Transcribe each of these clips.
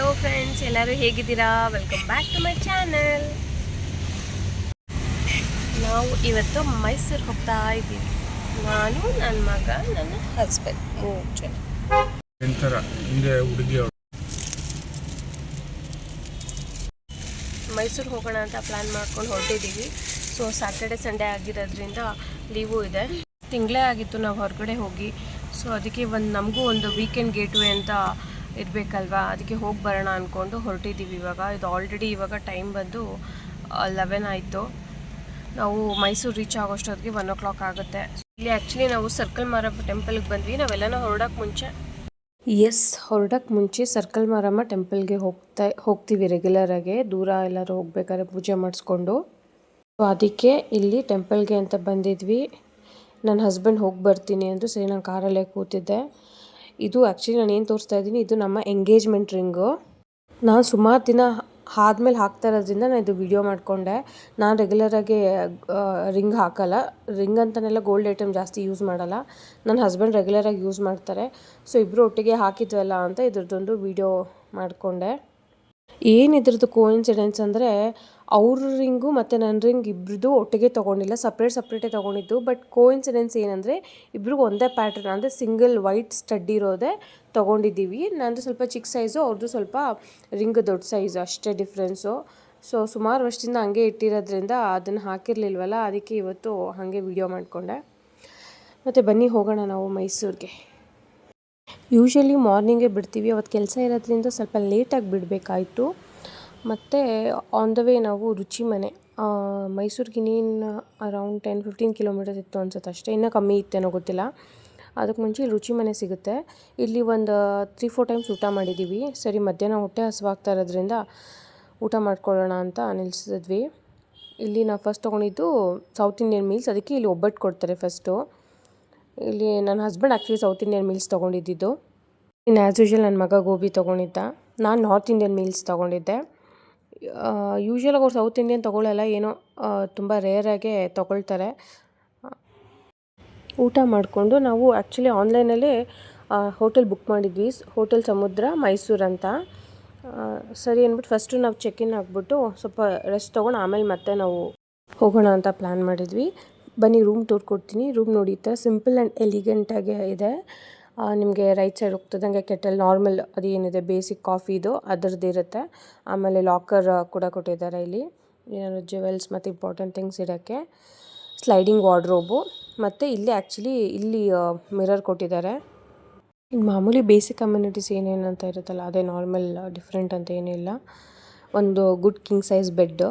Hello friends, ಎಲ್ಲರೂ ಹೇಗಿದ್ದೀರಾ? Welcome back to my channel. ನಾವು ಇವತ್ತು ಮೈಸೂರು ಹೋಗ್ತಾ ಇದ್ದೀವಿ. ನಾನು, ನನ್ನ ಮಗ, ನನ್ನ ಹಸ್ಬೆಂಡ್, 3 ಜನ. ಮೈಸೂರು ಹೋಗೋಣ ಅಂತ ಪ್ಲ್ಯಾನ್ ಮಾಡ್ಕೊಂಡು ಹೊರಟಿದ್ದೀವಿ. ಸೊ ಸ್ಯಾಟರ್ಡೆ ಸಂಡೇ ಆಗಿರೋದ್ರಿಂದ ಲೀವು ಇದೆ. ತಿಂಗಳೇ ಆಗಿತ್ತು ನಾವು ಹೊರಗಡೆ ಹೋಗಿ. ಸೊ ಅದಕ್ಕೆ ನಮಗೂ ಒಂದು ವೀಕೆಂಡ್ ಗೇಟ್ವೇ ಅಂತ ಇರಬೇಕಲ್ವಾ, ಅದಕ್ಕೆ ಹೋಗಿ ಬರೋಣ ಅಂದ್ಕೊಂಡು ಹೊರಟಿದ್ದೀವಿ. ಇದು ಆಲ್ರೆಡಿ ಟೈಮ್ ಬಂದು 11 ಆಯಿತು. ನಾವು ಮೈಸೂರು ರೀಚ್ ಆಗೋಷ್ಟೊತ್ತಿಗೆ 1 o'clock ಆಗುತ್ತೆ. ಇಲ್ಲಿ ಆ್ಯಕ್ಚುಲಿ ನಾವು ಸರ್ಕಲ್ ಮಾರಮ್ಮ ಟೆಂಪಲ್ಗೆ ಬಂದ್ವಿ. ನಾವೆಲ್ಲನೂ ಹೊರಡೋಕ್ಕೆ ಮುಂಚೆ ಸರ್ಕಲ್ ಮಾರಮ್ಮ ಟೆಂಪಲ್ಗೆ ಹೋಗ್ತೀವಿ ರೆಗ್ಯುಲರಾಗಿ. ದೂರ ಎಲ್ಲರೂ ಹೋಗ್ಬೇಕಾದ್ರೆ ಪೂಜೆ ಮಾಡಿಸ್ಕೊಂಡು. ಸೊ ಅದಕ್ಕೆ ಇಲ್ಲಿ ಟೆಂಪಲ್ಗೆ ಅಂತ ಬಂದಿದ್ವಿ. ನನ್ನ ಹಸ್ಬೆಂಡ್ ಹೋಗಿ ಬರ್ತೀನಿ ಅಂದರು. ಸರಿ, ನಾನು ಕಾರಲ್ಲೇ ಕೂತಿದ್ದೆ. ಇದು ಆ್ಯಕ್ಚುಲಿ ನಾನು ಏನು ತೋರಿಸ್ತಾ ಇದ್ದೀನಿ, ಇದು ನಮ್ಮ ಎಂಗೇಜ್ಮೆಂಟ್ ರಿಂಗು. ನಾನು ಸುಮಾರು ದಿನ ಆದಮೇಲೆ ಹಾಕ್ತಾ ಇರೋದ್ರಿಂದ ನಾನು ಇದು ವಿಡಿಯೋ ಮಾಡಿಕೊಂಡೆ. ನಾನು ರೆಗ್ಯುಲರಾಗಿ ರಿಂಗ್ ಹಾಕಲ್ಲ. ರಿಂಗ್ ಅಂತನೆಲ್ಲ ಗೋಲ್ಡ್ ಐಟಮ್ ಜಾಸ್ತಿ ಯೂಸ್ ಮಾಡಲ್ಲ. ನನ್ನ ಹಸ್ಬೆಂಡ್ ರೆಗ್ಯುಲರಾಗಿ ಯೂಸ್ ಮಾಡ್ತಾರೆ. ಸೊ ಇಬ್ಬರು ಒಟ್ಟಿಗೆ ಹಾಕಿದ್ವಲ್ಲ ಅಂತ ಇದ್ರದ್ದೊಂದು ವಿಡಿಯೋ ಮಾಡಿಕೊಂಡೆ. ಏನಿದ್ರದ್ದು ಕೋಇನ್ಸಿಡೆನ್ಸ್ ಅಂದರೆ, ಅವ್ರ ರಿಂಗು ಮತ್ತು ನನ್ನ ರಿಂಗ್ ಇಬ್ಬರದು ಒಟ್ಟಿಗೆ ತೊಗೊಂಡಿಲ್ಲ, ಸಪ್ರೇಟೇ ತೊಗೊಂಡಿದ್ದು. ಬಟ್ ಕೋಇನ್ಸಿಡೆನ್ಸ್ ಏನಂದರೆ, ಇಬ್ರಿಗೂ ಒಂದೇ ಪ್ಯಾಟ್ರನ್, ಅಂದರೆ ಸಿಂಗಲ್ ವೈಟ್ ಸ್ಟಡ್ ಇರೋದೇ ತೊಗೊಂಡಿದ್ದೀವಿ. ನಂದು ಸ್ವಲ್ಪ ಚಿಕ್ಕ ಸೈಜು, ಅವ್ರದ್ದು ಸ್ವಲ್ಪ ರಿಂಗ್ ದೊಡ್ಡ ಸೈಜು, ಅಷ್ಟೇ ಡಿಫ್ರೆನ್ಸು. ಸೊ ಸುಮಾರು ವರ್ಷದಿಂದ ಹಂಗೆ ಇಟ್ಟಿರೋದ್ರಿಂದ ಅದನ್ನು ಹಾಕಿರಲಿಲ್ವಲ್ಲ, ಅದಕ್ಕೆ ಇವತ್ತು ಹಾಗೆ ವಿಡಿಯೋ ಮಾಡಿಕೊಂಡೆ. ಮತ್ತು ಬನ್ನಿ ಹೋಗೋಣ ನಾವು ಮೈಸೂರಿಗೆ. ಯೂಶ್ವಲಿ ಮಾರ್ನಿಂಗೇ ಬಿಡ್ತೀವಿ. ಅವತ್ತು ಕೆಲಸ ಇರೋದ್ರಿಂದ ಸ್ವಲ್ಪ ಲೇಟಾಗಿ ಬಿಡಬೇಕಾಯಿತು. ಮತ್ತು ಆನ್ ದ ವೇ ನಾವು ರುಚಿ ಮನೆ, ಮೈಸೂರಿಗೆ ಇನ್ನೇನು ಅರೌಂಡ್ 10-15 ಕಿಲೋಮೀಟರ್ಸ್ ಇತ್ತು ಅನ್ಸುತ್ತೆ ಅಷ್ಟೇ, ಇನ್ನೂ ಕಮ್ಮಿ ಇತ್ತೇನೋ ಗೊತ್ತಿಲ್ಲ. ಅದಕ್ಕೆ ಮುಂಚೆ ರುಚಿ ಮನೆ ಸಿಗುತ್ತೆ. ಇಲ್ಲಿ ಒಂದು 3-4 ಟೈಮ್ಸ್ ಊಟ ಮಾಡಿದ್ದೀವಿ. ಸರಿ, ಮಧ್ಯಾಹ್ನ ಹೊಟ್ಟೆ ಹಸಿವಾಗ್ತಾ ಇರೋದ್ರಿಂದ ಊಟ ಮಾಡ್ಕೊಳ್ಳೋಣ ಅಂತ ನಿಲ್ಲಿಸಿದ್ವಿ. ಇಲ್ಲಿ ನಾವು ಫಸ್ಟ್ ತೊಗೊಂಡಿದ್ದು ಸೌತ್ ಇಂಡಿಯನ್ ಮೀಲ್ಸ್. ಅದಕ್ಕೆ ಇಲ್ಲಿ ಒಬ್ಬಟ್ಟು ಕೊಡ್ತಾರೆ ಫಸ್ಟು. ಇಲ್ಲಿ ನನ್ನ husband actually south Indian meals ತೊಗೊಂಡಿದ್ದು. ಇನ್ನು ಆ್ಯಸ್ ಯೂಶ್ವಲ್ ನನ್ನ ಮಗ ಗೋಬಿ ತೊಗೊಂಡಿದ್ದ. ನಾನು ನಾರ್ತ್ ಇಂಡಿಯನ್ ಮೀಲ್ಸ್ ತೊಗೊಂಡಿದ್ದೆ. ಯೂಶ್ವಲಾಗಿ ಅವ್ರು ಸೌತ್ ಇಂಡಿಯನ್ ತೊಗೊಳ್ಳಲ್ಲ, ಏನೋ ತುಂಬ ರೇರಾಗೆ ತೊಗೊಳ್ತಾರೆ. ಊಟ ಮಾಡಿಕೊಂಡು ನಾವು ಆ್ಯಕ್ಚುಲಿ ಆನ್ಲೈನಲ್ಲೇ ಹೋಟೆಲ್ ಬುಕ್ ಮಾಡಿದ್ವಿ, ಹೋಟೆಲ್ ಸಮುದ್ರ ಮೈಸೂರು ಅಂತ. ಸರಿ ಅಂದ್ಬಿಟ್ಟು ಫಸ್ಟು ನಾವು ಚೆಕ್-ಇನ್ ಆಗಿಬಿಟ್ಟು ಸ್ವಲ್ಪ ರೆಸ್ಟ್ ತೊಗೊಂಡು ಆಮೇಲೆ ಮತ್ತೆ ನಾವು ಹೋಗೋಣ ಅಂತ ಪ್ಲ್ಯಾನ್ ಮಾಡಿದ್ವಿ. ಬನ್ನಿ ರೂಮ್ ಟೂರ್ ಕೊಡ್ತೀನಿ. ರೂಮ್ ನೋಡಿ, ಈ ಥರ ಸಿಂಪಲ್ ಆ್ಯಂಡ್ ಎಲಿಗೆಂಟಾಗಿ ಇದೆ. ನಿಮಗೆ ರೈಟ್ ಸೈಡ್ ಹೋಗ್ತದಂಗೆ ಕೆಟಲ್ ನಾರ್ಮಲ್ ಅದೇನಿದೆ ಬೇಸಿಕ್ ಕಾಫಿದು ಅದರದ್ದು ಇರುತ್ತೆ. ಆಮೇಲೆ ಲಾಕರ್ ಕೂಡ ಕೊಟ್ಟಿದ್ದಾರೆ ಇಲ್ಲಿ, ಏನಾದ್ರು ಜುವೆಲ್ಸ್ ಮತ್ತು ಇಂಪಾರ್ಟೆಂಟ್ ಥಿಂಗ್ಸ್ ಇರೋಕ್ಕೆ. ಸ್ಲೈಡಿಂಗ್ ವಾರ್ಡ್ರೋಬು, ಮತ್ತು ಇಲ್ಲಿ ಮಿರರ್ ಕೊಟ್ಟಿದ್ದಾರೆ. ಇನ್ನು ಮಾಮೂಲಿ ಬೇಸಿಕ್ ಕಮ್ಯುನಿಟೀಸ್ ಏನೇನಂತ ಇರುತ್ತಲ್ಲ ಅದೇ ನಾರ್ಮಲ್, ಡಿಫ್ರೆಂಟ್ ಅಂತ ಏನಿಲ್ಲ. ಒಂದು ಗುಡ್ ಕಿಂಗ್ ಸೈಜ್ ಬೆಡ್ಡು,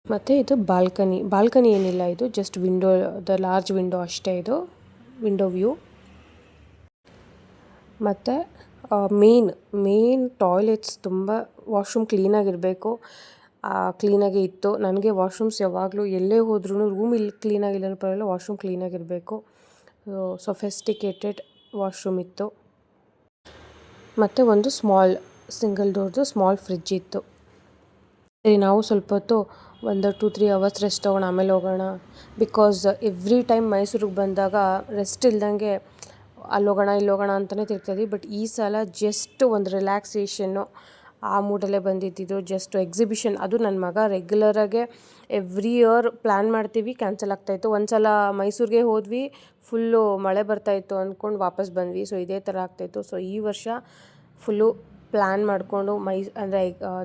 ಮತ್ತು ಇದು ಬಾಲ್ಕನಿ ಏನಿಲ್ಲ, ಇದು ಜಸ್ಟ್ ವಿಂಡೋ, ಲಾರ್ಜ್ ವಿಂಡೋ ಅಷ್ಟೇ, ಇದು ವಿಂಡೋ ವ್ಯೂ. ಮತ್ತು ಮೇನ್ ಟಾಯ್ಲೆಟ್ಸ್, ತುಂಬ ವಾಶ್ರೂಮ್ ಕ್ಲೀನಾಗಿರಬೇಕು, ಕ್ಲೀನಾಗೇ ಇತ್ತು. ನನಗೆ ವಾಶ್ರೂಮ್ಸ್ ಯಾವಾಗಲೂ ಎಲ್ಲೇ ಹೋದ್ರೂ ರೂಮ್ ಇಲ್ಲಿ ಕ್ಲೀನಾಗಿಲ್ಲ ಪರವಾಗಿಲ್ಲ, ವಾಶ್ರೂಮ್ ಕ್ಲೀನಾಗಿರಬೇಕು. ಸೊಫೆಸ್ಟಿಕೇಟೆಡ್ ವಾಶ್ರೂಮ್ ಇತ್ತು. ಮತ್ತು ಒಂದು ಸಿಂಗಲ್ ಡೋರ್ದು ಸ್ಮಾಲ್ ಫ್ರಿಡ್ಜ್ ಇತ್ತು. ಸರಿ, ನಾವು ಸ್ವಲ್ಪ ಹೊತ್ತು ಒಂದು 2-3 ಅವರ್ಸ್ ರೆಸ್ಟ್ ತೊಗೊಂಡು ಆಮೇಲೆ ಹೋಗೋಣ. ಬಿಕಾಸ್ ಎವ್ರಿ ಟೈಮ್ ಮೈಸೂರಿಗೆ ಬಂದಾಗ ರೆಸ್ಟ್ ಇಲ್ದಂಗೆ ಅಲ್ಲೋಗೋಣ ಇಲ್ಲೋಗೋಣ ಅಂತಲೇ ತಿರ್ತೀವಿ. ಬಟ್ ಈ ಸಲ ಜಸ್ಟ್ ಒಂದು ರಿಲ್ಯಾಕ್ಸೇಷನ್ನು ಆ ಮೂಡಲ್ಲೇ ಬಂದಿದ್ದು. ಜಸ್ಟ್ ಎಕ್ಸಿಬಿಷನ್, ಅದು ನನ್ನ ಮಗ ರೆಗ್ಯುಲರಾಗೆ ಎವ್ರಿ ಇಯರ್ ಪ್ಲ್ಯಾನ್ ಮಾಡ್ತೀವಿ, ಕ್ಯಾನ್ಸಲ್ ಆಗ್ತಾಯಿತ್ತು. ಒಂದು ಸಲ ಮೈಸೂರಿಗೆ ಹೋದ್ವಿ, ಫುಲ್ಲು ಮಳೆ ಬರ್ತಾಯಿತ್ತು ಅಂದ್ಕೊಂಡು ವಾಪಸ್ ಬಂದ್ವಿ. ಸೊ ಇದೇ ಥರ ಆಗ್ತಾಯಿತ್ತು. ಸೊ ಈ ವರ್ಷ ಫುಲ್ಲು ಪ್ಲ್ಯಾನ್ ಮಾಡಿಕೊಂಡು ಅಂದರೆ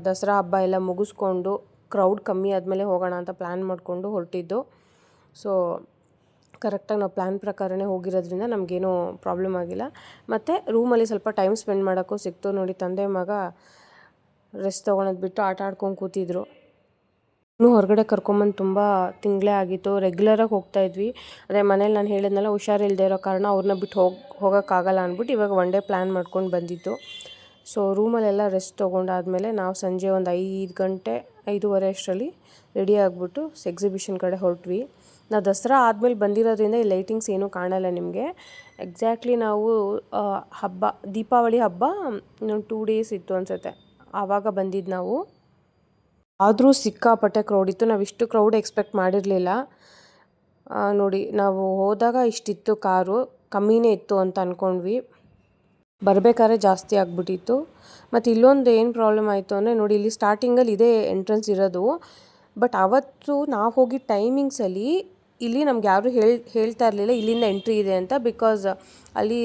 ದಸರಾ ಹಬ್ಬ ಎಲ್ಲ ಮುಗಿಸ್ಕೊಂಡು ಕ್ರೌಡ್ ಕಮ್ಮಿ ಆದಮೇಲೆ ಹೋಗೋಣ ಅಂತ ಪ್ಲ್ಯಾನ್ ಮಾಡಿಕೊಂಡು ಹೊರಟಿದ್ದು. ಸೊ ಕರೆಕ್ಟಾಗಿ ನಾವು ಪ್ಲ್ಯಾನ್ ಪ್ರಕಾರನೇ ಹೋಗಿರೋದ್ರಿಂದ ನಮಗೇನೂ ಪ್ರಾಬ್ಲಮ್ ಆಗಿಲ್ಲ. ಮತ್ತು ರೂಮಲ್ಲಿ ಸ್ವಲ್ಪ ಟೈಮ್ ಸ್ಪೆಂಡ್ ಮಾಡೋಕ್ಕೂ ಸಿಕ್ತು. ನೋಡಿ, ತಂದೆ ಮಗ ರೆಸ್ಟ್ ತೊಗೊಳೋದು ಬಿಟ್ಟು ಆಟ ಆಡ್ಕೊಂಡು ಕೂತಿದ್ರು. ಇನ್ನೂ ಹೊರಗಡೆ ಕರ್ಕೊಂಬಂದು ತುಂಬ ತಿಂಗಳೇ ಆಗಿತ್ತು. ರೆಗ್ಯುಲರಾಗಿ ಹೋಗ್ತಾಯಿದ್ವಿ. ಅದೇ ಮನೇಲಿ ನಾನು ಹೇಳಿದ್ನಲ್ಲ, ಹುಷಾರಿಲ್ಲದೆ ಇರೋ ಕಾರಣ ಅವ್ರನ್ನ ಬಿಟ್ಟು ಹೋಗೋಕ್ಕಾಗಲ್ಲ ಅಂದ್ಬಿಟ್ಟು ಇವಾಗ 1 ಡೇ ಪ್ಲ್ಯಾನ್ ಮಾಡ್ಕೊಂಡು ಬಂದಿದ್ದು. ಸೊ ರೂಮಲ್ಲೆಲ್ಲ ರೆಸ್ಟ್ ತೊಗೊಂಡಾದ್ಮೇಲೆ ನಾವು ಸಂಜೆ ಒಂದು 5:30 ಅಷ್ಟರಲ್ಲಿ ರೆಡಿ ಆಗಿಬಿಟ್ಟು ಎಕ್ಸಿಬಿಷನ್ ಕಡೆ ಹೊರಟ್ವಿ. ನಾವು ದಸರಾ ಆದಮೇಲೆ ಬಂದಿರೋದ್ರಿಂದ ಈ ಲೈಟಿಂಗ್ಸ್ ಏನೂ ಕಾಣಲ್ಲ ನಿಮಗೆ. ಎಕ್ಸಾಕ್ಟ್ಲಿ ನಾವು ದೀಪಾವಳಿ ಹಬ್ಬ 2 ಡೇಸ್ ಇತ್ತು ಅನಿಸುತ್ತೆ, ಆವಾಗ ಬಂದಿದ್ದು ನಾವು. ಆದರೂ ಸಿಕ್ಕಾಪಟ್ಟೆ ಕ್ರೌಡ್ ಇತ್ತು. ನಾವು ಇಷ್ಟು ಕ್ರೌಡ್ ಎಕ್ಸ್ಪೆಕ್ಟ್ ಮಾಡಿರಲಿಲ್ಲ. ನೋಡಿ, ನಾವು ಹೋದಾಗ ಇಷ್ಟಿತ್ತು ಕಾರು, ಕಮ್ಮಿನೇ ಇತ್ತು ಅಂತ ಅಂದ್ಕೊಂಡ್ವಿ. ಬರಬೇಕಾದ್ರೆ ಜಾಸ್ತಿ ಆಗಿಬಿಟ್ಟಿತ್ತು. ಮತ್ತು ಇಲ್ಲೊಂದು ಏನು ಪ್ರಾಬ್ಲಮ್ ಆಯಿತು ಅಂದರೆ ನೋಡಿ, ಇಲ್ಲಿ ಸ್ಟಾರ್ಟಿಂಗಲ್ಲಿ ಇದೇ ಎಂಟ್ರೆನ್ಸ್ ಇರೋದು. ಬಟ್ ಅವತ್ತು ನಾವು ಹೋಗಿದ್ದ ಟೈಮಿಂಗ್ಸಲ್ಲಿ ಇಲ್ಲಿ ನಮ್ಗೆ ಯಾರೂ ಹೇಳ್ತಾ ಇರಲಿಲ್ಲ ಇಲ್ಲಿಂದ ಎಂಟ್ರಿ ಇದೆ ಅಂತ. ಬಿಕಾಸ್ ಅಲ್ಲಿ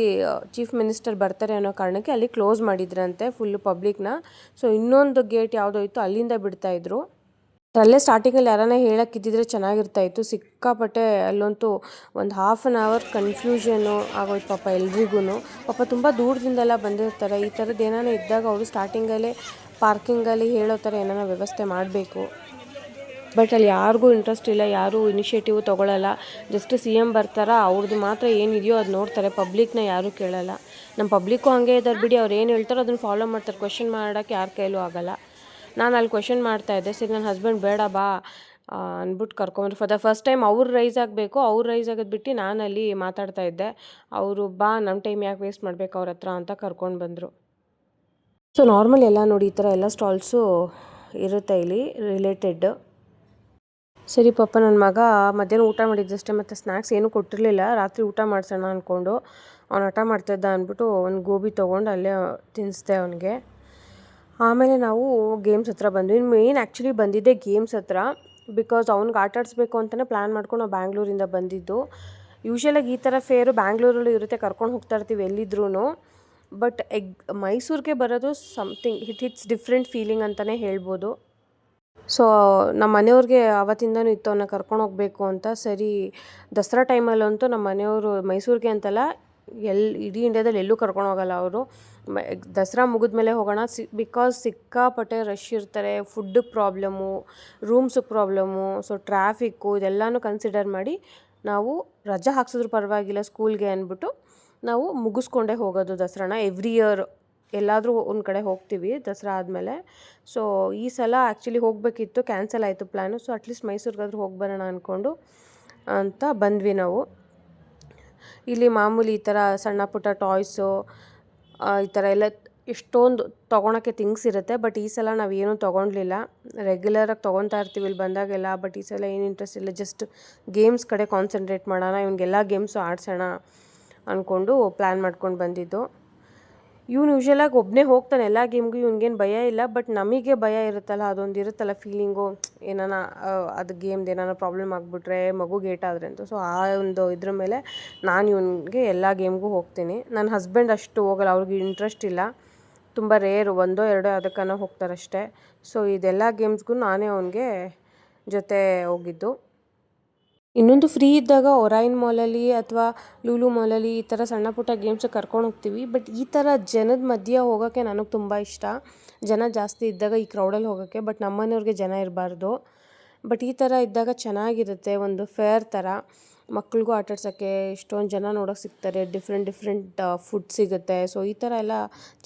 ಚೀಫ್ ಮಿನಿಸ್ಟರ್ ಬರ್ತಾರೆ ಅನ್ನೋ ಕಾರಣಕ್ಕೆ ಅಲ್ಲಿ ಕ್ಲೋಸ್ ಮಾಡಿದ್ರಂತೆ ಫುಲ್ಲು ಪಬ್ಲಿಕ್ನ. ಸೊ ಇನ್ನೊಂದು ಗೇಟ್ ಯಾವುದೋ ಇತ್ತು, ಅಲ್ಲಿಂದ ಬಿಡ್ತಾಯಿದ್ರು. ಅಲ್ಲೇ ಸ್ಟಾರ್ಟಿಂಗಲ್ಲಿ ಯಾರನ್ನ ಹೇಳೋಕ್ಕಿದ್ದಿದ್ರೆ ಚೆನ್ನಾಗಿರ್ತಾಯಿತ್ತು. ಸಿಕ್ಕಾಪಟ್ಟೆ ಅಲ್ಲಂತೂ ಒಂದು ಹಾಫ್ ಆನ್ ಅವರ್ ಕನ್ಫ್ಯೂಷನು ಆಗೋಯ್ತು ಪಾಪ ಎಲ್ರಿಗೂ. ಪಾಪ ತುಂಬ ದೂರದಿಂದೆಲ್ಲ ಬಂದಿರ್ತಾರೆ. ಈ ಥರದ್ದು ಏನಾನ ಇದ್ದಾಗ ಅವರು ಸ್ಟಾರ್ಟಿಂಗಲ್ಲೇ ಪಾರ್ಕಿಂಗಲ್ಲಿ ಹೇಳೋ ಥರ ಏನಾನ ವ್ಯವಸ್ಥೆ ಮಾಡಬೇಕು. ಬಟ್ ಅಲ್ಲಿ ಯಾರಿಗೂ ಇಂಟ್ರೆಸ್ಟ್ ಇಲ್ಲ, ಯಾರೂ ಇನಿಷಿಯೇಟಿವ್ ತೊಗೊಳ್ಳಲ್ಲ. ಜಸ್ಟ್ CM ಬರ್ತಾರ, ಅವ್ರದ್ದು ಮಾತ್ರ ಏನಿದೆಯೋ ಅದು ನೋಡ್ತಾರೆ, ಪಬ್ಲಿಕ್ನ ಯಾರೂ ಕೇಳಲ್ಲ. ನಮ್ಮ ಪಬ್ಲಿಕ್ಕು ಹಾಗೆ ಇದ್ದಾರೆ ಬಿಡಿ, ಅವ್ರು ಏನು ಹೇಳ್ತಾರೋ ಅದನ್ನು ಫಾಲೋ ಮಾಡ್ತಾರೆ. ಕ್ವೆಶ್ಚನ್ ಮಾಡೋಕ್ಕೆ ಯಾರ ಕೈಲೂ ಆಗೋಲ್ಲ. ನಾನು ಅಲ್ಲಿ ಕ್ವೆಶ್ಚನ್ ಮಾಡ್ತಾಯಿದ್ದೆ. ಸರಿ, ನನ್ನ ಹಸ್ಬೆಂಡ್ ಬೇಡ ಬಾ ಅಂದ್ಬಿಟ್ಟು ಕರ್ಕೊಂಡ್ರು. ಫಾರ್ ದ ಫಸ್ಟ್ ಟೈಮ್ ಅವ್ರು ರೈಸ್ ಆಗಬೇಕು, ಅವ್ರು ರೈಸ್ ಆಗೋದು ಬಿಟ್ಟು ನಾನು ಅಲ್ಲಿ ಮಾತಾಡ್ತಾಯಿದ್ದೆ. ಅವರು ಬಾ, ನಮ್ಮ ಟೈಮ್ ಯಾಕೆ ವೇಸ್ಟ್ ಮಾಡಬೇಕು ಅವ್ರ ಹತ್ರ ಅಂತ ಕರ್ಕೊಂಡು ಬಂದರು. ಸೊ ನಾರ್ಮಲ್ ಎಲ್ಲ ನೋಡಿ, ಈ ಥರ ಎಲ್ಲ ಸ್ಟಾಲ್ಸು ಇರುತ್ತೆ ಇಲ್ಲಿ ರಿಲೇಟೆಡ್. ಸರಿ ಪಾಪ ನನ್ನ ಮಗ ಮಧ್ಯಾಹ್ನ ಊಟ ಮಾಡಿದ್ದಷ್ಟೇ, ಮತ್ತು ಸ್ನ್ಯಾಕ್ಸ್ ಏನೂ ಕೊಟ್ಟಿರಲಿಲ್ಲ. ರಾತ್ರಿ ಊಟ ಮಾಡಿಸೋಣ ಅಂದ್ಕೊಂಡು ಅವ್ನು ಹಠ ಮಾಡ್ತಾಯಿದ್ದ ಅಂದ್ಬಿಟ್ಟು ಒಂದು ಗೋಬಿ ತೊಗೊಂಡು ಅಲ್ಲೇ ತಿನ್ನಿಸ್ದೆ ಅವನಿಗೆ. ಆಮೇಲೆ ನಾವು ಗೇಮ್ಸ್ ಹತ್ರ ಬಂದ್ವಿ. ಮೇನ್ ಆ್ಯಕ್ಚುಲಿ ಬಂದಿದ್ದೆ ಗೇಮ್ಸ್ ಹತ್ರ. ಬಿಕಾಸ್ ಅವ್ನಿಗೆ ಆಟ ಆಡಿಸ್ಬೇಕು ಅಂತಲೇ ಪ್ಲ್ಯಾನ್ ಮಾಡ್ಕೊಂಡು ನಾವು ಬ್ಯಾಂಗ್ಳೂರಿಂದ ಬಂದಿದ್ದು. ಯೂಶ್ವಲಾಗಿ ಈ ಥರ ಫೇರು ಬ್ಯಾಂಗ್ಳೂರಲ್ಲೂ ಇರುತ್ತೆ, ಕರ್ಕೊಂಡು ಹೋಗ್ತಾ ಇರ್ತೀವಿ ಎಲ್ಲಿದ್ರೂ. ಬಟ್ ಮೈಸೂರಿಗೆ ಬರೋದು ಸಮಥಿಂಗ್ ಹಿಟ್ಸ್ ಡಿಫ್ರೆಂಟ್ ಫೀಲಿಂಗ್ ಅಂತಲೇ ಹೇಳ್ಬೋದು. ಸೊ ನಮ್ಮ ಮನೆಯವ್ರಿಗೆ ಆವತ್ತಿಂದನೂ ಇತ್ತು ಅವನ್ನ ಕರ್ಕೊಂಡು ಹೋಗಬೇಕು ಅಂತ. ಸರಿ, ದಸರಾ ಟೈಮಲ್ಲಂತೂ ನಮ್ಮ ಮನೆಯವರು ಮೈಸೂರಿಗೆ ಅಂತಲ್ಲ, ಇಡೀ ಇಂಡಿಯಾದಲ್ಲಿ ಎಲ್ಲೂ ಕರ್ಕೊಂಡು ಹೋಗಲ್ಲ ಅವರು. ದಸರಾ ಮುಗಿದ್ಮೇಲೆ ಹೋಗೋಣ, ಬಿಕಾಸ್ ಸಿಕ್ಕಾಪಟ್ಟೆ ರಶ್ ಇರ್ತಾರೆ, ಫುಡ್ಡಿಗೆ ಪ್ರಾಬ್ಲಮ್ಮು, ರೂಮ್ಸಿಗೆ ಪ್ರಾಬ್ಲಮ್ಮು, ಸೊ ಟ್ರಾಫಿಕ್ಕು ಇದೆಲ್ಲನೂ ಕನ್ಸಿಡರ್ ಮಾಡಿ ನಾವು ರಜೆ ಹಾಕ್ಸಿದ್ರು ಪರವಾಗಿಲ್ಲ ಸ್ಕೂಲ್ಗೆ ಅಂದ್ಬಿಟ್ಟು ನಾವು ಮುಗಿಸ್ಕೊಂಡೇ ಹೋಗೋದು ದಸರಾನ. ಎವ್ರಿ ಇಯರ್ ಎಲ್ಲಾದರೂ ಒಂದು ಕಡೆ ಹೋಗ್ತೀವಿ ದಸರಾ ಆದಮೇಲೆ. ಸೊ ಈ ಸಲ ಆ್ಯಕ್ಚುಲಿ ಹೋಗಬೇಕಿತ್ತು, ಕ್ಯಾನ್ಸಲ್ ಆಯಿತು ಪ್ಲ್ಯಾನು. ಸೊ ಅಟ್ಲೀಸ್ಟ್ ಮೈಸೂರಿಗಾದ್ರೂ ಹೋಗಿ ಬರೋಣ ಅಂದ್ಕೊಂಡು ಅಂತ ಬಂದ್ವಿ ನಾವು. ಇಲ್ಲಿ ಮಾಮೂಲಿ ಈ ಥರ ಸಣ್ಣ ಪುಟ್ಟ ಟಾಯ್ಸು, ಈ ಥರ ಎಲ್ಲ ಎಷ್ಟೊಂದು ತೊಗೊಳಕ್ಕೆ ಥಿಂಗ್ಸ್ ಇರುತ್ತೆ. ಬಟ್ ಈ ಸಲ ನಾವೇನೂ ತೊಗೊಳ್ಲಿಲ್ಲ. ರೆಗ್ಯುಲರಾಗಿ ತೊಗೊತಾ ಇರ್ತೀವಿ ಇಲ್ಲಿ ಬಂದಾಗೆಲ್ಲ. ಬಟ್ ಈ ಸಲ ಏನು ಇಂಟ್ರೆಸ್ಟ್ ಇಲ್ಲ, ಜಸ್ಟ್ ಗೇಮ್ಸ್ ಕಡೆ ಕಾನ್ಸಂಟ್ರೇಟ್ ಮಾಡೋಣ, ಇವನಿಗೆಲ್ಲ ಗೇಮ್ಸು ಆಡಿಸೋಣ ಅಂದ್ಕೊಂಡು ಪ್ಲ್ಯಾನ್ ಮಾಡ್ಕೊಂಡು ಬಂದಿದ್ದು. ಇವನು ಯೂಶ್ವಲಾಗಿ ಒಬ್ಬನೇ ಹೋಗ್ತಾನೆ ಎಲ್ಲ ಗೇಮ್ಗೂ, ಇವ್ನಿಗೇನು ಭಯ ಇಲ್ಲ. ಬಟ್ ನಮಗೆ ಭಯ ಇರುತ್ತಲ್ಲ, ಅದೊಂದು ಇರುತ್ತಲ್ಲ ಫೀಲಿಂಗು, ಏನಾನ ಅದು ಗೇಮ್ದು ಏನಾನ ಪ್ರಾಬ್ಲಮ್ ಆಗಿಬಿಟ್ರೆ, ಮಗುಗೆ ಏಟಾದರೆ ಅಂತ. ಸೊ ಆ ಒಂದು ಇದ್ರ ಮೇಲೆ ನಾನು ಇವನಿಗೆ ಎಲ್ಲ ಗೇಮ್ಗೂ ಹೋಗ್ತೀನಿ. ನನ್ನ ಹಸ್ಬೆಂಡ್ ಅಷ್ಟು ಹೋಗಲ್ಲ, ಅವ್ರಿಗೆ ಇಂಟ್ರೆಸ್ಟ್ ಇಲ್ಲ, ತುಂಬ ರೇರು, ಒಂದೋ ಎರಡೋ ಅದಕ್ಕನ ಹೋಗ್ತಾರಷ್ಟೇ. ಸೊ ಇದೆಲ್ಲ ಗೇಮ್ಸ್ಗೂ ನಾನೇ ಅವನಿಗೆ ಜೊತೆ ಹೋಗಿದ್ದು. ಇನ್ನೊಂದು ಫ್ರೀ ಇದ್ದಾಗ ಒರೈನ್ ಮಾಲಲ್ಲಿ ಅಥವಾ ಲೂಲು ಮಾಲಲ್ಲಿ ಈ ಥರ ಸಣ್ಣ ಪುಟ್ಟ ಗೇಮ್ಸಿಗೆ ಕರ್ಕೊಂಡು ಹೋಗ್ತೀವಿ. ಬಟ್ ಈ ಥರ ಜನದ ಮಧ್ಯೆ ಹೋಗೋಕ್ಕೆ ನನಗೆ ತುಂಬ ಇಷ್ಟ. ಜನ ಜಾಸ್ತಿ ಇದ್ದಾಗ ಈ ಕ್ರೌಡಲ್ಲಿ ಹೋಗೋಕ್ಕೆ. ಬಟ್ ನಮ್ಮನೆಯವ್ರಿಗೆ ಜನ ಇರಬಾರ್ದು. ಬಟ್ ಈ ಥರ ಇದ್ದಾಗ ಚೆನ್ನಾಗಿರುತ್ತೆ, ಒಂದು ಫೇರ್ ಥರ. ಮಕ್ಳಿಗೂ ಆಟಾಡ್ಸೋಕ್ಕೆ ಎಷ್ಟೊಂದು ಜನ ನೋಡೋಕೆ ಸಿಗ್ತಾರೆ, ಡಿಫ್ರೆಂಟ್ ಫುಡ್ ಸಿಗುತ್ತೆ. ಸೊ ಈ ಥರ ಎಲ್ಲ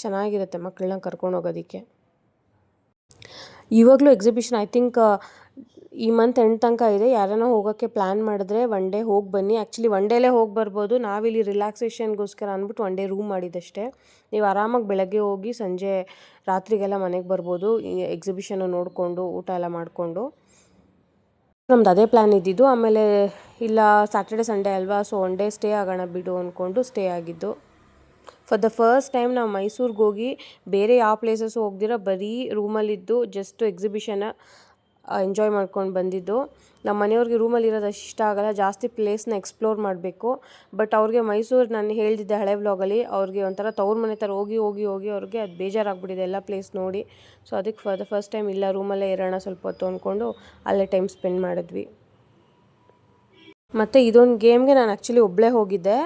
ಚೆನ್ನಾಗಿರುತ್ತೆ ಮಕ್ಕಳನ್ನ ಕರ್ಕೊಂಡು ಹೋಗೋದಕ್ಕೆ. ಇವಾಗಲೂ ಎಕ್ಸಿಬಿಷನ್ ಐ ಥಿಂಕ್ ಈ ಮಂತ್ ಎಂಡ್ ತನಕ ಇದೆ. ಯಾರನ್ನ ಹೋಗೋಕ್ಕೆ ಪ್ಲ್ಯಾನ್ ಮಾಡಿದ್ರೆ ಒನ್ ಡೇ ಹೋಗಿ ಬನ್ನಿ. ಆ್ಯಕ್ಚುಲಿ ಒನ್ ಡೇಲೇ ಹೋಗಿ ಬರ್ಬೋದು. ನಾವಿಲ್ಲಿ ರಿಲ್ಯಾಕ್ಸೇಷನ್ಗೋಸ್ಕರ ಅಂದ್ಬಿಟ್ಟು ಒನ್ ಡೇ ರೂಮ್ ಮಾಡಿದ್ದಷ್ಟೇ. ನೀವು ಆರಾಮಾಗಿ ಬೆಳಗ್ಗೆ ಹೋಗಿ ಸಂಜೆ ರಾತ್ರಿಗೆಲ್ಲ ಮನೆಗೆ ಬರ್ಬೋದು, ಈ ಎಕ್ಸಿಬಿಷನ್ನು ನೋಡಿಕೊಂಡು ಊಟ ಎಲ್ಲ ಮಾಡಿಕೊಂಡು. ನಮ್ದು ಅದೇ ಪ್ಲ್ಯಾನ್ ಇದ್ದಿದ್ದು. ಆಮೇಲೆ ಇಲ್ಲ ಸ್ಯಾಟರ್ಡೆ ಸಂಡೇ ಅಲ್ವಾ, ಸೊ ಒನ್ ಡೇ ಸ್ಟೇ ಆಗೋಣ ಬಿಡು ಅಂದ್ಕೊಂಡು ಸ್ಟೇ ಆಗಿದ್ದು. ಫಾರ್ ದ ಫಸ್ಟ್ ಟೈಮ್ ನಾವು ಮೈಸೂರಿಗೆ ಹೋಗಿ ಬೇರೆ ಯಾವ ಪ್ಲೇಸಸ್ಸು ಹೋಗ್ದಿರ ಬರೀ ರೂಮಲ್ಲಿದ್ದು ಜಸ್ಟ್ ಎಕ್ಸಿಬಿಷನ್ನ ಎಂಜಾಯ್ ಮಾಡ್ಕೊಂಡು ಬಂದಿದ್ದು. ನಮ್ಮ ಮನೆಯವ್ರಿಗೆ ರೂಮಲ್ಲಿ ಇರೋದು ಅಷ್ಟು ಇಷ್ಟ ಆಗೋಲ್ಲ, ಜಾಸ್ತಿ ಪ್ಲೇಸ್ನ ಎಕ್ಸ್ಪ್ಲೋರ್ ಮಾಡಬೇಕು. ಬಟ್ ಅವ್ರಿಗೆ ಮೈಸೂರು ನಾನು ಹೇಳಿದ್ದೆ ಹಳೆ ವ್ಲಾಗಲ್ಲಿ, ಅವ್ರಿಗೆ ಒಂಥರ ತವ್ರ ಮನೆ ಥರ ಹೋಗಿ ಅವ್ರಿಗೆ ಅದು ಬೇಜಾರಾಗ್ಬಿಟ್ಟಿದೆ ಎಲ್ಲ ಪ್ಲೇಸ್ ನೋಡಿ. ಸೊ ಅದಕ್ಕೆ ಫಾರ್ ದ ಫಸ್ಟ್ ಟೈಮ್ ಇಲ್ಲ ರೂಮಲ್ಲೇ ಇರೋಣ ಸ್ವಲ್ಪ ಹೊತ್ತು ಅಂದ್ಕೊಂಡು ಅಲ್ಲೇ ಟೈಮ್ ಸ್ಪೆಂಡ್ ಮಾಡಿದ್ವಿ. ಮತ್ತು ಇದೊಂದು ಗೇಮ್ಗೆ ನಾನು ಆ್ಯಕ್ಚುಲಿ ಒಬ್ಬಳೇ ಹೋಗಿದ್ದೆ.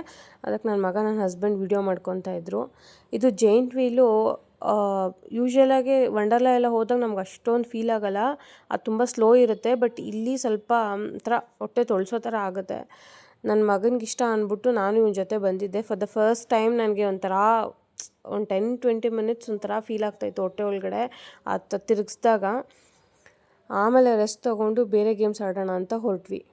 ಅದಕ್ಕೆ ನನ್ನ ಮಗ ನನ್ನ ಹಸ್ಬೆಂಡ್ ವೀಡಿಯೋ ಮಾಡ್ಕೊತಾ ಇದ್ದರು. ಇದು ಜೈಂಟ್ ವೀಲು. ಯೂಶ್ವಲಾಗಿ ವಂಡರ್ಲಾ ಎಲ್ಲ ಹೋದಾಗ ನಮ್ಗೆ ಅಷ್ಟೊಂದು ಫೀಲ್ ಆಗೋಲ್ಲ, ಅದು ತುಂಬ ಸ್ಲೋ ಇರುತ್ತೆ. ಬಟ್ ಇಲ್ಲಿ ಸ್ವಲ್ಪ ಒಂಥರ ಹೊಟ್ಟೆ ತೊಳ್ಸೋ ಥರ ಆಗುತ್ತೆ. ನನ್ನ ಮಗನಿಗೆ ಇಷ್ಟ ಅಂದ್ಬಿಟ್ಟು ನಾನು ಇವನ ಜೊತೆ ಬಂದಿದ್ದೆ. ಫಾರ್ ದ ಫಸ್ಟ್ ಟೈಮ್ ನನಗೆ ಒಂಥರ ಒಂದು 10-20 ಮಿನಿಟ್ಸ್ ಒಂಥರ ಫೀಲ್ ಆಗ್ತಾಯಿತ್ತು ಹೊಟ್ಟೆ ಒಳಗಡೆ ಅದು ತಿರುಗಿಸ್ದಾಗ. ಆಮೇಲೆ ರೆಸ್ಟ್ ತೊಗೊಂಡು ಬೇರೆ ಗೇಮ್ಸ್ ಆಡೋಣ ಅಂತ ಹೊರಟ್ವಿ.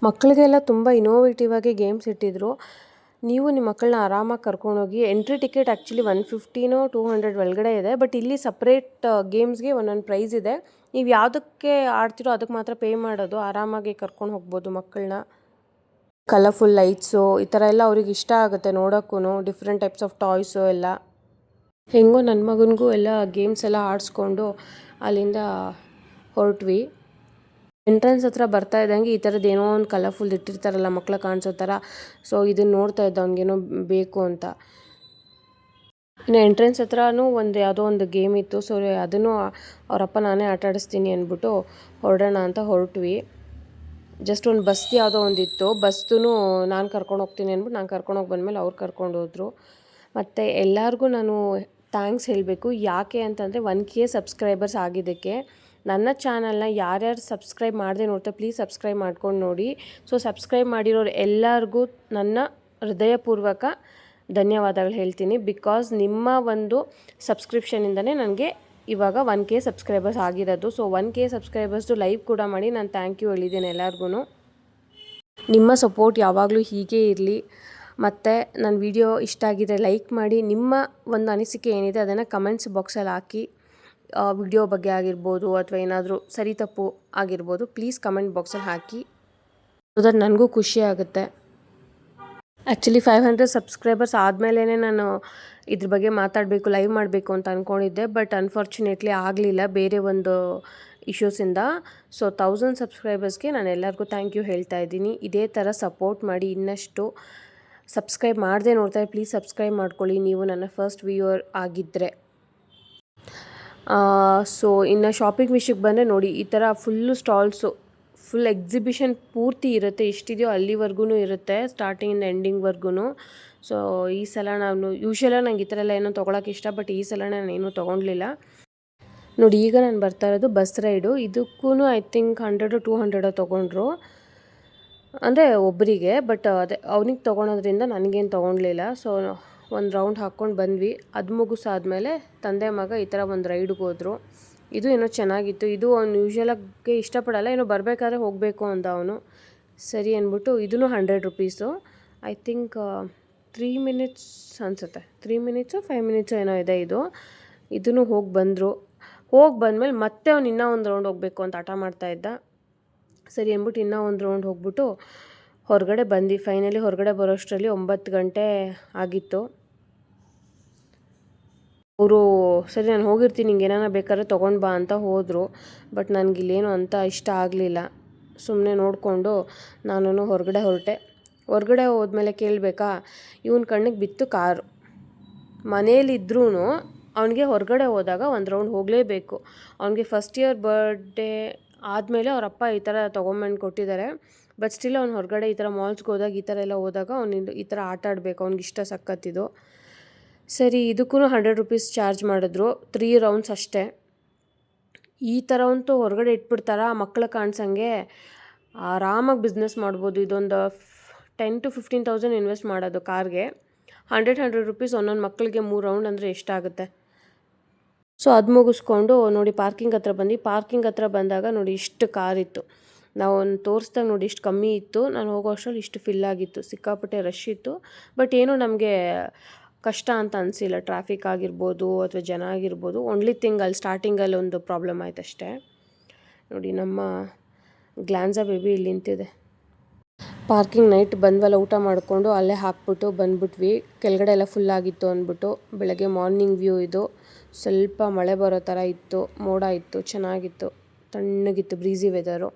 ಮಕ್ಕಳಿಗೆಲ್ಲ ತುಂಬ ಇನೋವೇಟಿವ್ ಆಗಿ ಗೇಮ್ಸ್ ಇಟ್ಟಿದ್ರು. ನೀವು ನಿಮ್ಮ ಮಕ್ಕಳನ್ನ ಆರಾಮಾಗಿ ಕರ್ಕೊಂಡೋಗಿ. ಎಂಟ್ರಿ ಟಿಕೆಟ್ ಆ್ಯಕ್ಚುಲಿ 150ನೋ 200 ಒಳಗಡೆ ಇದೆ. ಬಟ್ ಇಲ್ಲಿ ಸಪ್ರೇಟ್ ಗೇಮ್ಸ್ಗೆ ಒಂದೊಂದು ಪ್ರೈಸ್ ಇದೆ. ನೀವು ಯಾವುದಕ್ಕೆ ಆಡ್ತಿರೋ ಅದಕ್ಕೆ ಮಾತ್ರ ಪೇ ಮಾಡೋದು. ಆರಾಮಾಗಿ ಕರ್ಕೊಂಡು ಹೋಗ್ಬೋದು ಮಕ್ಕಳನ್ನ. ಕಲರ್ಫುಲ್ ಲೈಟ್ಸು ಈ ಥರ ಎಲ್ಲ ಅವ್ರಿಗೆ ಇಷ್ಟ ಆಗುತ್ತೆ ನೋಡೋಕ್ಕೂ. ಡಿಫ್ರೆಂಟ್ ಟೈಪ್ಸ್ ಆಫ್ ಟಾಯ್ಸು ಎಲ್ಲ. ಹೆಂಗೋ ನನ್ನ ಮಗನಿಗೂ ಎಲ್ಲ ಗೇಮ್ಸ್ ಎಲ್ಲ ಆಡಿಸ್ಕೊಂಡು ಅಲ್ಲಿಂದ ಹೊರಟ್ವಿ. ಎಂಟ್ರೆನ್ಸ್ ಹತ್ರ ಬರ್ತಾ ಇದ್ದಂಗೆ ಈ ಥರದ್ದು ಏನೋ ಒಂದು ಕಲರ್ಫುಲ್ ಇಟ್ಟಿರ್ತಾರಲ್ಲ ಮಕ್ಳು ಕಾಣಿಸೋ ಥರ. ಸೊ ಇದನ್ನು ನೋಡ್ತಾ ಇದ್ದ ಅವ್ನಿಗೇನೋ ಬೇಕು ಅಂತ. ಇನ್ನು ಎಂಟ್ರೆನ್ಸ್ ಹತ್ರನೂ ಯಾವುದೋ ಒಂದು ಗೇಮ್ ಇತ್ತು. ಸೊ ಅದನ್ನು ಅವರಪ್ಪ ನಾನೇ ಆಟ ಆಡಿಸ್ತೀನಿ ಅಂದ್ಬಿಟ್ಟು ಹೊರಡೋಣ ಅಂತ ಹೊರಟ್ವಿ. ಜಸ್ಟ್ ಒಂದು ಬಸ್ ಯಾವುದೋ ಒಂದಿತ್ತು. ಬಸ್ದು ನಾನು ಕರ್ಕೊಂಡು ಹೋಗ್ತೀನಿ ಅಂದ್ಬಿಟ್ಟು ನಾನು ಕರ್ಕೊಂಡೋಗಿ ಬಂದಮೇಲೆ ಅವ್ರು ಕರ್ಕೊಂಡು ಹೋದರು. ಮತ್ತು ಎಲ್ಲರಿಗೂ ನಾನು ಥ್ಯಾಂಕ್ಸ್ ಹೇಳಬೇಕು. ಯಾಕೆ ಅಂತಂದರೆ 1K ಸಬ್ಸ್ಕ್ರೈಬರ್ಸ್ ಆಗಿದ್ದಕ್ಕೆ. ನನ್ನ ಚಾನಲ್ನ ಯಾರ್ಯಾರು ಸಬ್ಸ್ಕ್ರೈಬ್ ಮಾಡದೆ ನೋಡ್ತಾರೆ ಪ್ಲೀಸ್ ಸಬ್ಸ್ಕ್ರೈಬ್ ಮಾಡ್ಕೊಂಡು ನೋಡಿ. ಸೊ ಸಬ್ಸ್ಕ್ರೈಬ್ ಮಾಡಿರೋರು ಎಲ್ಲರಿಗೂ ನನ್ನ ಹೃದಯಪೂರ್ವಕ ಧನ್ಯವಾದಗಳು ಹೇಳ್ತೀನಿ. ಬಿಕಾಸ್ ನಿಮ್ಮ ಒಂದು ಸಬ್ಸ್ಕ್ರಿಪ್ಷನಿಂದನೇ ನನಗೆ ಇವಾಗ 1K ಸಬ್ಸ್ಕ್ರೈಬರ್ಸ್ ಆಗಿರೋದು. ಸೊ 1K ಸಬ್ಸ್ಕ್ರೈಬರ್ಸ್ದು ಲೈವ್ ಕೂಡ ಮಾಡಿ ನಾನು ಥ್ಯಾಂಕ್ ಯು ಹೇಳಿದ್ದೀನಿ ಎಲ್ಲರಿಗೂ. ನಿಮ್ಮ ಸಪೋರ್ಟ್ ಯಾವಾಗಲೂ ಹೀಗೆ ಇರಲಿ. ಮತ್ತು ನನ್ನ ವಿಡಿಯೋ ಇಷ್ಟ ಆಗಿದ್ರೆ ಲೈಕ್ ಮಾಡಿ. ನಿಮ್ಮ ಒಂದು ಅನಿಸಿಕೆ ಏನಿದೆ ಅದನ್ನು ಕಮೆಂಟ್ಸ್ ಬಾಕ್ಸಲ್ಲಿ ಹಾಕಿ. ವಿಡಿಯೋ ಬಗ್ಗೆ ಆಗಿರ್ಬೋದು ಅಥವಾ ಏನಾದರೂ ಸರಿ ತಪ್ಪು ಆಗಿರ್ಬೋದು ಪ್ಲೀಸ್ ಕಮೆಂಟ್ ಬಾಕ್ಸಲ್ಲಿ ಹಾಕಿ. ಸೊ ದಟ್ ನನಗೂ ಖುಷಿ ಆಗುತ್ತೆ. ಆ್ಯಕ್ಚುಲಿ 500 ಸಬ್ಸ್ಕ್ರೈಬರ್ಸ್ ಆದಮೇಲೆ ನಾನು ಇದ್ರ ಬಗ್ಗೆ ಮಾತಾಡಬೇಕು, ಲೈವ್ ಮಾಡಬೇಕು ಅಂತ ಅಂದ್ಕೊಂಡಿದ್ದೆ. ಬಟ್ ಅನ್ಫಾರ್ಚುನೇಟ್ಲಿ ಆಗಲಿಲ್ಲ ಬೇರೆ ಒಂದು ಇಶ್ಯೂಸಿಂದ. ಸೊ 1000 ಸಬ್ಸ್ಕ್ರೈಬರ್ಸ್ಗೆ ನಾನು ಎಲ್ಲರಿಗೂ ಥ್ಯಾಂಕ್ ಯು ಹೇಳ್ತಾ ಇದ್ದೀನಿ. ಇದೇ ಥರ ಸಪೋರ್ಟ್ ಮಾಡಿ. ಇನ್ನಷ್ಟು ಸಬ್ಸ್ಕ್ರೈಬ್ ಮಾಡದೆ ನೋಡ್ತಾರೆ ಪ್ಲೀಸ್ ಸಬ್ಸ್ಕ್ರೈಬ್ ಮಾಡ್ಕೊಳ್ಳಿ ನೀವು ನನ್ನ ಫಸ್ಟ್ ವ್ಯೂವರ್ ಆಗಿದ್ದರೆ. ಸೊ ಇನ್ನು ಶಾಪಿಂಗ್ ವಿಷಯಕ್ಕೆ ಬಂದರೆ ನೋಡಿ, ಈ ಥರ ಫುಲ್ಲು ಸ್ಟಾಲ್ಸು, ಫುಲ್ ಎಕ್ಸಿಬಿಷನ್ ಪೂರ್ತಿ ಇರುತ್ತೆ. ಎಷ್ಟಿದೆಯೋ ಅಲ್ಲಿವರೆಗೂ ಇರುತ್ತೆ, ಸ್ಟಾರ್ಟಿಂಗಿಂದ ಎಂಡಿಂಗ್ವರೆಗೂ. ಸೊ ಈ ಸಲ ನಾನು ಯೂಶ್ವಲಾಗಿ ನಂಗೆ ಈ ಥರ ಎಲ್ಲ ಏನೋ ತೊಗೊಳಕ್ಕೆ ಇಷ್ಟ. ಬಟ್ ಈ ಸಲ ನಾನು ಏನೂ ತೊಗೊಳ್ಲಿಲ್ಲ. ನೋಡಿ ಈಗ ನಾನು ಬರ್ತಾ ಇರೋದು ಬಸ್ ರೈಡು. ಇದಕ್ಕೂ ಐ ಥಿಂಕ್ 100 200 ತೊಗೊಂಡ್ರು ಅಂದರೆ ಒಬ್ಬರಿಗೆ. ಬಟ್ ಅದೇ ಅವನಿಗೆ ತೊಗೊಳೋದ್ರಿಂದ ನನಗೇನು ತೊಗೊಳ್ಲಿಲ್ಲ. ಸೊ ಒಂದು ರೌಂಡ್ ಹಾಕ್ಕೊಂಡು ಬಂದ್ವಿ. ಅದು ಮುಗಿಸಾದ್ಮೇಲೆ ತಂದೆ ಮಗ ಈ ಥರ ಒಂದು ರೈಡ್ಗೆ ಹೋದರು. ಇದು ಏನೋ ಚೆನ್ನಾಗಿತ್ತು. ಇದು ಅವ್ನು ಯೂಶ್ವಲಾಗಿ ಇಷ್ಟಪಡಲ್ಲ, ಏನೋ ಬರಬೇಕಾದ್ರೆ ಹೋಗಬೇಕು ಅಂದ ಅವನು. ಸರಿ ಅಂದ್ಬಿಟ್ಟು ಇದೂ 100 ರೂಪೀಸು. ಐ ಥಿಂಕ್ 3 ಮಿನಿಟ್ಸ್ ಅನಿಸುತ್ತೆ, 3 ಮಿನಿಟ್ಸು 5 ಮಿನಿಟ್ಸು ಏನೋ ಇದೆ ಇದು. ಇದನ್ನು ಹೋಗಿ ಬಂದರು. ಹೋಗಿ ಬಂದಮೇಲೆ ಮತ್ತೆ ಅವ್ನು ಇನ್ನೂ ಒಂದು ರೌಂಡ್ ಹೋಗಬೇಕು ಅಂತ ಹಠ ಮಾಡ್ತಾಯಿದ್ದ. ಸರಿ ಅಂದ್ಬಿಟ್ಟು ಇನ್ನೂ ಒಂದು ರೌಂಡ್ ಹೋಗ್ಬಿಟ್ಟು ಹೊರಗಡೆ ಬಂದು ಫೈನಲಿ ಹೊರಗಡೆ ಬರೋಷ್ಟರಲ್ಲಿ 9 ಗಂಟೆ ಆಗಿತ್ತು. ಅವರು ಸರಿ ನಾನು ಹೋಗಿರ್ತೀನಿ, ನಿಂಗೆ ಏನಾರ ಬೇಕಾದ್ರೆ ತೊಗೊಂಡು ಬಾ ಅಂತ ಹೋದರು. ಬಟ್ ನನಗಿಲ್ಲೇನು ಅಂತ ಇಷ್ಟ ಆಗಲಿಲ್ಲ. ಸುಮ್ಮನೆ ನೋಡಿಕೊಂಡು ನಾನು ಹೊರಗಡೆ ಹೊರಟೆ. ಹೊರಗಡೆ ಹೋದ್ಮೇಲೆ ಕೇಳಬೇಕಾ, ಇವನ ಕಣ್ಣಿಗೆ ಬಿತ್ತು ಕಾರು. ಮನೇಲಿದ್ರೂ ಅವನಿಗೆ ಹೊರಗಡೆ ಹೋದಾಗ ಒಂದು ರೌಂಡ್ ಹೋಗಲೇಬೇಕು. ಅವನಿಗೆ ಫಸ್ಟ್ ಇಯರ್ ಬರ್ಡೇ ಆದಮೇಲೆ ಅವರಪ್ಪ ಈ ಥರ ತೊಗೊಂಬಂದು ಕೊಟ್ಟಿದ್ದಾರೆ. ಬಟ್ ಸ್ಟಿಲ್ ಅವ್ನು ಹೊರಗಡೆ ಈ ಥರ ಮಾಲ್ಸ್ಗೆ ಹೋದಾಗ ಈ ಥರ ಎಲ್ಲ ಹೋದಾಗ ಅವನಿಂದು ಈ ಥರ ಆಟ ಆಡಬೇಕು, ಅವ್ನಿಗೆ ಇಷ್ಟ ಸಕ್ಕತ್ತಿದು. ಸರಿ ಇದಕ್ಕೂ 100 ರೂಪೀಸ್ ಚಾರ್ಜ್ ಮಾಡಿದ್ರು. 3 ರೌಂಡ್ಸ್ ಅಷ್ಟೇ. ಈ ಥರ ಅಂತೂ ಹೊರಗಡೆ ಇಟ್ಬಿಡ್ತಾರ ಮಕ್ಳು ಕಾಣಿಸಂಗೆ. ಆರಾಮಾಗಿ ಬಿಸ್ನೆಸ್ ಮಾಡ್ಬೋದು. ಇದೊಂದು 10,000 to 15,000 ಇನ್ವೆಸ್ಟ್ ಮಾಡೋದು ಕಾರ್ಗೆ. 100 ರೂಪೀಸ್ ಒಂದೊಂದು ಮಕ್ಕಳಿಗೆ 3 ರೌಂಡ್ ಅಂದರೆ ಎಷ್ಟಾಗುತ್ತೆ. ಸೊ ಅದು ಮುಗಿಸ್ಕೊಂಡು ನೋಡಿ ಪಾರ್ಕಿಂಗ್ ಹತ್ರ ಬಂದು. ಪಾರ್ಕಿಂಗ್ ಹತ್ರ ಬಂದಾಗ ನೋಡಿ ಇಷ್ಟು ಕಾರಿತ್ತು. ನಾವು ಒಂದು ತೋರಿಸ್ದಾಗ ನೋಡಿ ಇಷ್ಟು ಕಮ್ಮಿ ಇತ್ತು. ನಾನು ಹೋಗೋ ಅಷ್ಟರಲ್ಲಿ ಇಷ್ಟು ಫಿಲ್ ಆಗಿತ್ತು. ಸಿಕ್ಕಾಪಟ್ಟೆ ರಶ್ ಇತ್ತು. ಬಟ್ ಏನೂ ನಮಗೆ ಕಷ್ಟ ಅಂತ ಅನಿಸಿಲ್ಲ. ಟ್ರಾಫಿಕ್ ಆಗಿರ್ಬೋದು ಅಥವಾ ಜನ ಆಗಿರ್ಬೋದು. ಓನ್ಲಿ ಥಿಂಗ್ ಅಲ್ಲಿ ಸ್ಟಾರ್ಟಿಂಗಲ್ಲಿ ಒಂದು ಪ್ರಾಬ್ಲಮ್ ಆಯ್ತು ಅಷ್ಟೇ. ನೋಡಿ ನಮ್ಮ ಗ್ಲಾನ್ಸಾ ಬೇಬಿ ಇಲ್ಲಿ ನಿಂತಿದೆ. ಪಾರ್ಕಿಂಗ್ ನೈಟ್ ಬಂದ್ವಲ್ಲ, ಊಟ ಮಾಡಿಕೊಂಡು ಅಲ್ಲೇ ಹಾಕ್ಬಿಟ್ಟು ಬಂದ್ಬಿಟ್ವಿ. ಕೆಳಗಡೆ ಎಲ್ಲ ಫುಲ್ಲಾಗಿತ್ತು ಅಂದ್ಬಿಟ್ಟು. ಬೆಳಗ್ಗೆ ಮಾರ್ನಿಂಗ್ ವ್ಯೂ ಇದು. ಸ್ವಲ್ಪ ಮಳೆ ಬರೋ ಥರ ಇತ್ತು, ಮೋಡ ಇತ್ತು, ಚೆನ್ನಾಗಿತ್ತು, ತಣ್ಣಗಿತ್ತು, ಬ್ರೀಝಿ ವೆದರು.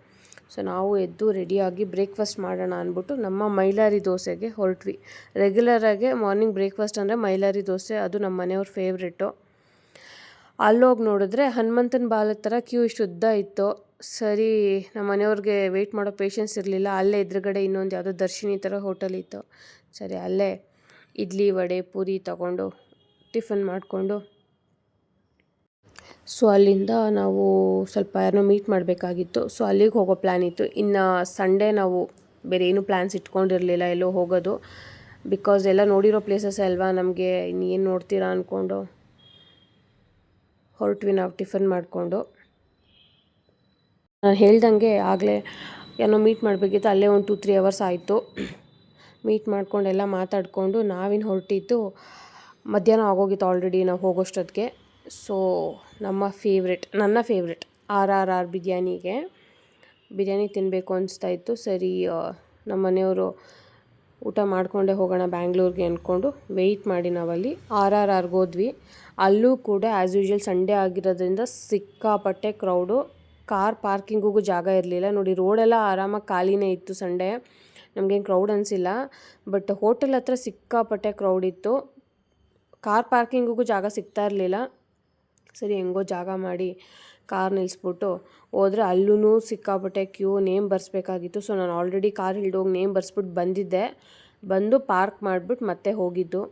ಸೊ ನಾವು ಎದ್ದು ರೆಡಿಯಾಗಿ ಬ್ರೇಕ್ಫಾಸ್ಟ್ ಮಾಡೋಣ ಅಂದ್ಬಿಟ್ಟು ನಮ್ಮ ಮೈಲಾರಿ ದೋಸೆಗೆ ಹೊರಟ್ವಿ. ರೆಗ್ಯುಲರಾಗಿ ಮಾರ್ನಿಂಗ್ ಬ್ರೇಕ್ಫಾಸ್ಟ್ ಅಂದರೆ ಮೈಲಾರಿ ದೋಸೆ, ಅದು ನಮ್ಮ ಮನೆಯವ್ರ ಫೇವ್ರೆಟ್ಟು. ಅಲ್ಲೋಗಿ ನೋಡಿದ್ರೆ ಹನುಮಂತನ ಬಾಲದ ಥರ ಕ್ಯೂ ಇಷ್ಟು ಉದ್ದ ಇತ್ತು. ಸರಿ ನಮ್ಮ ಮನೆಯವ್ರಿಗೆ ವೆಯ್ಟ್ ಮಾಡೋ ಪೇಷನ್ಸ್ ಇರಲಿಲ್ಲ. ಅಲ್ಲೇ ಎದುರುಗಡೆ ಇನ್ನೊಂದು ಯಾವುದೋ ದರ್ಶಿನಿ ಥರ ಹೋಟೆಲ್ ಇತ್ತು. ಸರಿ ಅಲ್ಲೇ ಇಡ್ಲಿ ವಡೆ ಪೂರಿ ತೊಗೊಂಡು ಟಿಫನ್ ಮಾಡಿಕೊಂಡು, ಸೊ ಅಲ್ಲಿಂದ ನಾವು ಸ್ವಲ್ಪ ಯಾರನ್ನೋ ಮೀಟ್ ಮಾಡಬೇಕಾಗಿತ್ತು. ಸೊ ಅಲ್ಲಿಗೆ ಹೋಗೋ ಪ್ಲ್ಯಾನ್ ಇತ್ತು. ಇನ್ನು ಸಂಡೇ ನಾವು ಬೇರೆ ಏನೂ ಪ್ಲ್ಯಾನ್ಸ್ ಇಟ್ಕೊಂಡಿರಲಿಲ್ಲ ಎಲ್ಲೋ ಹೋಗೋದು. ಬಿಕಾಸ್ ಎಲ್ಲ ನೋಡಿರೋ ಪ್ಲೇಸಸ್ ಅಲ್ವಾ, ನಮಗೆ ಇನ್ನೇನು ನೋಡ್ತೀರಾ ಅಂದ್ಕೊಂಡು ಹೊರಟ್ವಿ ನಾವು ಟಿಫನ್ ಮಾಡಿಕೊಂಡು. ನಾನು ಹೇಳ್ದಂಗೆ ಆಗಲೇ ಏನೋ ಮೀಟ್ ಮಾಡಬೇಕಿತ್ತು. ಅಲ್ಲೇ ಒಂದು 2-3 ಅವರ್ಸ್ ಆಯಿತು. ಮೀಟ್ ಮಾಡ್ಕೊಂಡು ಎಲ್ಲ ಮಾತಾಡಿಕೊಂಡು ನಾವಿನ್ನು ಹೊರಟಿದ್ದು ಮಧ್ಯಾಹ್ನ ಆಗೋಗಿತ್ತು ಆಲ್ರೆಡಿ ನಾವು ಹೋಗೋಷ್ಟೊತ್ತಿಗೆ. ಸೊ ನನ್ನ ಫೇವ್ರೆಟ್ RRR ಬಿರಿಯಾನಿ ತಿನ್ನಬೇಕು ಅನಿಸ್ತಾ ಇತ್ತು. ಸರಿ ನಮ್ಮ ಮನೆಯವರು ಊಟ ಮಾಡಿಕೊಂಡೇ ಹೋಗೋಣ ಬ್ಯಾಂಗ್ಳೂರಿಗೆ ಅಂದ್ಕೊಂಡು ವೆಯ್ಟ್ ಮಾಡಿ ನಾವಲ್ಲಿ RRRಗೆ ಹೋದ್ವಿ. ಅಲ್ಲೂ ಕೂಡ ಆ್ಯಸ್ ಯೂಶ್ವಲ್ ಸಂಡೇ ಆಗಿರೋದ್ರಿಂದ ಸಿಕ್ಕಾಪಟ್ಟೆ ಕ್ರೌಡು. ಕಾರ್ ಪಾರ್ಕಿಂಗಿಗೂ ಜಾಗ ಇರಲಿಲ್ಲ. ನೋಡಿ, ರೋಡೆಲ್ಲ ಆರಾಮಾಗಿ ಖಾಲಿನೇ ಇತ್ತು. ಸಂಡೇ ನಮಗೇನು ಕ್ರೌಡ್ ಅನಿಸಿಲ್ಲ. ಬಟ್ ಹೋಟೆಲ್ ಹತ್ರ ಸಿಕ್ಕಾಪಟ್ಟೆ ಕ್ರೌಡ್ ಇತ್ತು. ಕಾರ್ ಪಾರ್ಕಿಂಗಿಗೂ ಜಾಗ ಸಿಗ್ತಾ ಇರಲಿಲ್ಲ. ಸರಿ ಹೆಂಗೋ ಜಾಗ ಮಾಡಿ ಕಾರ್ ನಿಲ್ಲಿಸ್ಬಿಟ್ಟು ಹೋದರೆ ಅಲ್ಲೂ ಸಿಕ್ಕಾಪಟ್ಟೆ ಕ್ಯೂ. ನೇಮ್ ಬರೆಸ್ಬೇಕಾಗಿತ್ತು. ಸೊ ನಾನು ಆಲ್ರೆಡಿ ಕಾರ್ ಹಿಡ್ದೋಗಿ ನೇಮ್ ಬರೆಸ್ಬಿಟ್ಟು ಬಂದು ಪಾರ್ಕ್ ಮಾಡಿಬಿಟ್ಟು ಮತ್ತೆ ಹೋಗಿದ್ದು.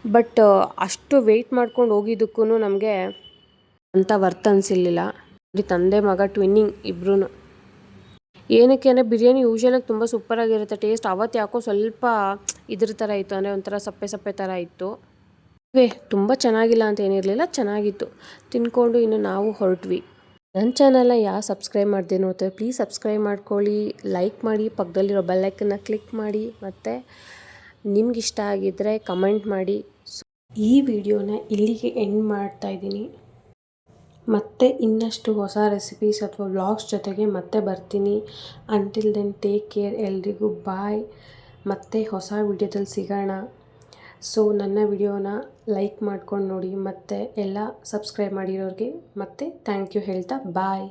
ಬಟ್ ಅಷ್ಟು ವೆಯ್ಟ್ ಮಾಡ್ಕೊಂಡು ಹೋಗಿದ್ದಕ್ಕೂ ನಮಗೆ ಅಂಥ ವರ್ತ್ ಅನಿಸಿರಲಿಲ್ಲ. ತಂದೆ ಮಗ ಟ್ವಿನ್ನಿಂಗ್ ಇಬ್ಬರೂ. ಏನಕ್ಕೆ ಅಂದರೆ ಬಿರಿಯಾನಿ ಯೂಶ್ವಲಾಗಿ ತುಂಬ ಸೂಪರಾಗಿರುತ್ತೆ ಟೇಸ್ಟ್. ಅವತ್ತು ಯಾಕೋ ಸ್ವಲ್ಪ ಇದ್ರ ಥರ ಇತ್ತು, ಅಂದರೆ ಒಂಥರ ಸಪ್ಪೆ ಥರ ಇತ್ತು. ತುಂಬ ಚೆನ್ನಾಗಿಲ್ಲ ಅಂತ ಏನಿರಲಿಲ್ಲ, ಚೆನ್ನಾಗಿತ್ತು. ತಿನ್ಕೊಂಡು ಇನ್ನು ನಾವು ಹೊರಟ್ವಿ. ನನ್ನ ಚಾನಲ್ನ ಯಾರು ಸಬ್ಸ್ಕ್ರೈಬ್ ಮಾಡದೆ ನೋಡ್ತಾರೆ ಪ್ಲೀಸ್ ಸಬ್ಸ್ಕ್ರೈಬ್ ಮಾಡ್ಕೊಳ್ಳಿ, ಲೈಕ್ ಮಾಡಿ, ಪಕ್ಕದಲ್ಲಿರೋ ಬೆಲ್ಲೈಕನ್ನ ಕ್ಲಿಕ್ ಮಾಡಿ, ಮತ್ತು ನಿಮ್ಗಿಷ್ಟ ಆಗಿದ್ದರೆ ಕಮೆಂಟ್ ಮಾಡಿ. ಈ ವಿಡಿಯೋನ ಇಲ್ಲಿಗೆ ಎಂಡ್ ಮಾಡ್ತಾ ಇದ್ದೀನಿ. ಮತ್ತೆ ಇನ್ನಷ್ಟು ಹೊಸ ರೆಸಿಪೀಸ್ ಅಥವಾ ವ್ಲಾಗ್ಸ್ ಜೊತೆಗೆ ಮತ್ತೆ ಬರ್ತೀನಿ. ಅಂಟಿಲ್ ದೆನ್ ಟೇಕ್ ಕೇರ್, ಎಲ್ರಿಗೂ ಬಾಯ್. ಮತ್ತೆ ಹೊಸ ವಿಡಿಯೋದಲ್ಲಿ ಸಿಗೋಣ. ಸೊ ನನ್ನ ವಿಡಿಯೋನ ಲೈಕ್ ಮಾಡ್ಕೊಂಡು ನೋಡಿ, ಮತ್ತು ಎಲ್ಲ ಸಬ್ಸ್ಕ್ರೈಬ್ ಮಾಡಿರೋರಿಗೆ ಮತ್ತೆ ಥ್ಯಾಂಕ್ ಯು ಹೇಳ್ತಾ ಬಾಯ್.